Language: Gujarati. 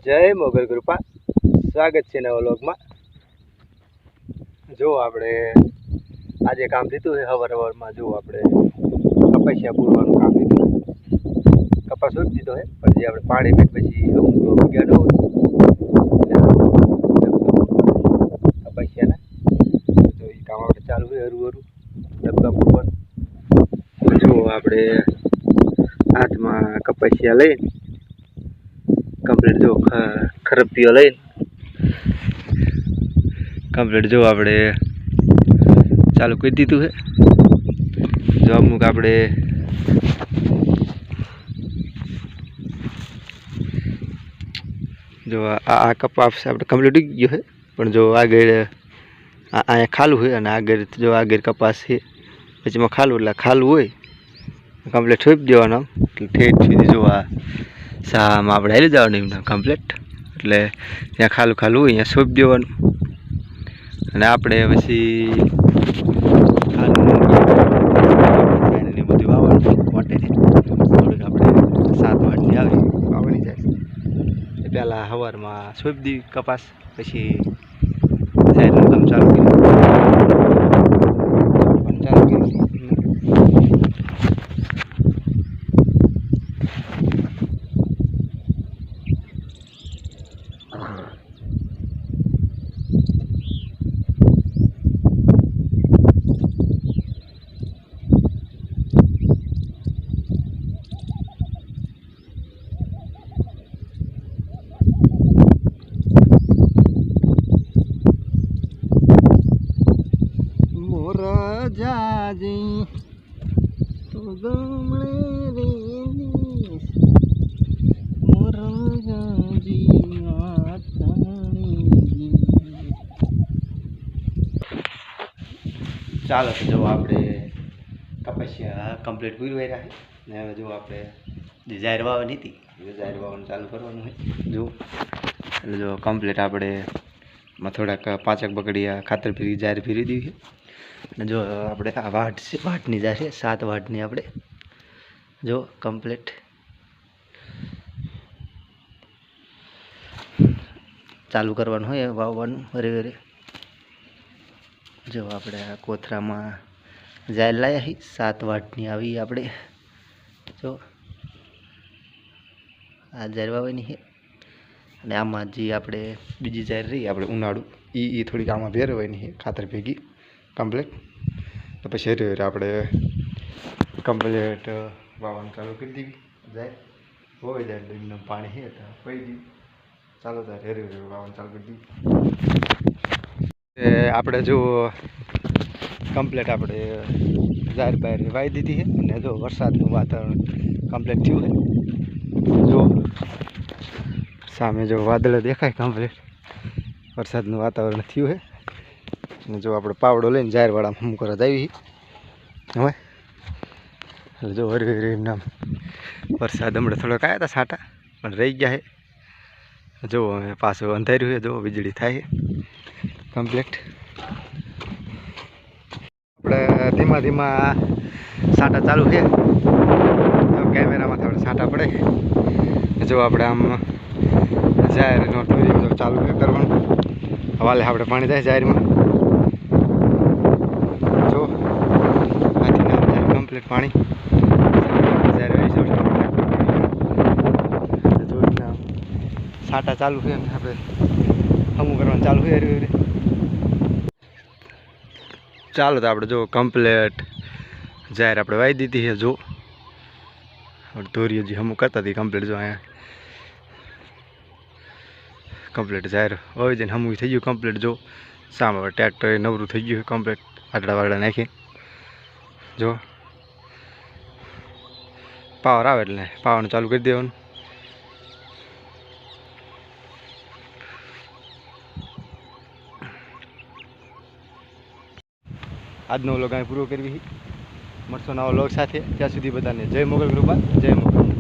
જય મોગલ કૃપા સ્વાગત છે નવા વ્લોગમાં। જો આપણે આજે કામ લીધું છે હવારમાં। જો આપણે કપાસિયા પૂરવાનું કામ લીધું, કપાસ ઉઠી દીધો છે, પણ જે આપણે પાણી મેં પછી અમુક ગયા ન હોય કપાસિયાના, તો એ કામ આપણે ચાલુ છે હરું હરું ડબ્બા પૂરવાનું। જો આપણે હાથમાં કપાસિયા લઈને કમ્પ્લીટ જો ખરપીઓ લઈને કમ્પ્લીટ જો આપણે ચાલુ કરી દીધું છે। જો અમુક આપણે જો આ કપાસ આપણે કમ્પ્લીટ ઉગી ગયો છે, પણ જો આગળ અહીંયા ખાલું હોય અને આગળ જો આગળ કપાસ છે પછીમાં ખાલું, એટલે ખાલું હોય કમ્પ્લીટ છોપી દેવાનું એટલે ઠેઠ સુધી જો આ સામાં આપણે હાલી જવાનું એમને કમ્પ્લીટ, એટલે ત્યાં ખાલું ખાલું હોય અહીંયા છોપી દેવાનું અને આપણે પછી બધું વાવવાનું મોટેથી થોડુંક આપણે 7 વાટની આવે વાવણી જાય એ પહેલાં સવારમાં છોપી દીધી કપાસ, પછી જાહેરનું કામ ચાલુ કર્યું જાજી તો ગમણે રેલીસ મોર જાજી માતાણી। ચાલો તો જો આપણે કપાસિયા કમ્પ્લીટ પૂરી રહ્યા છે ને હવે જો આપણે જે જાહેર વાવવાની હતી એ જાહેર વાવવાનું ચાલુ કરવાનું હોય જો, એટલે જો કમ્પ્લીટ આપણે થોડાક 5 બકડીયા ખાતર ફેરી જાહેર ફેરી દીધી છે અને જો આપણે આ વાટ છે, વાટની જાય છે 7 વાટની આપણે જો કમ્પ્લીટ ચાલુ કરવાનું હોય વાવવાનું હરે હરે। જો આપણે આ કોથરામાં જાહેર લાવ્યા છીએ 7 વાટની આવી આપણે જો આ જાહેર વાવવાની છે અને આમાં જે આપણે બીજી જાહેર રહી આપણે ઉનાળું એ થોડીક આમાં ભેરવાની છે ખાતર ભેગી કમ્પ્લીટ, તો પછી હરે હરે આપણે કમ્પ્લીટ વાવવાનું ચાલુ કરી દીધી જાય હોય જાય એટલે એમને પાણી છે તો પડી દીધું ચાલો ત્યારે હરે હરે વાવવાનું ચાલુ કરી દીધું। આપણે જો કમ્પ્લીટ આપણે જાહેર બહાર વાવી દીધી છે અને જો વરસાદનું વાતાવરણ કમ્પ્લીટ થયું છે જો સામે જો વાદળ દેખાય કમ્પ્લીટ વરસાદનું વાતાવરણ થયું છે અને જો આપણે પાવડો લઈને જાહેરવાળામાં હમ કરવા આવી હવે એટલે જો હરી હરી એમના વરસાદ હમણાં થોડોક આવ્યા હતા છાંટા પણ રહી ગયા છે જો હવે પાછું અંધાર્યું છે જો વીજળી થાય છે કમ્પ્લીટ। આપણે ધીમા ધીમા છાંટા ચાલુ છે, કેમેરામાં થોડા છાંટા પડે છે જો આપણે આમ જાહેરનો ટૂરિઝમ ચાલુ કરવાનું હવાલે આપણે પાણી જાય જાહેરમાં જો આથી નામ જાય કમ્પ્લીટ પાણી છાંટા ચાલુ છે અને આપણે હમું કરવાનું ચાલુ છે હરી હરી। ચાલો તો આપણે જો કમ્પ્લીટ જાહેર આપણે વાવી દીધી છે જો દોરીઓ જે હમું કરતા હતી કમ્પ્લીટ જો અહીંયા કમ્પ્લીટ જાહેર વાવી જઈને હમું થઈ ગયું કમ્પ્લીટ જો સામે ટ્રેક્ટર નવરું થઈ ગયું કમ્પ્લીટ આટલા વાગડા નાખી જો પાવર આવે એટલે પાવાનું ચાલુ કરી દેવાનું। આજનો વ્લોગ અહીં પૂરો કરવી, મળશો નવા વ્લોગ સાથે, ત્યાં સુધી બધાને જય મોગલ કૃપા, જય મોગલ।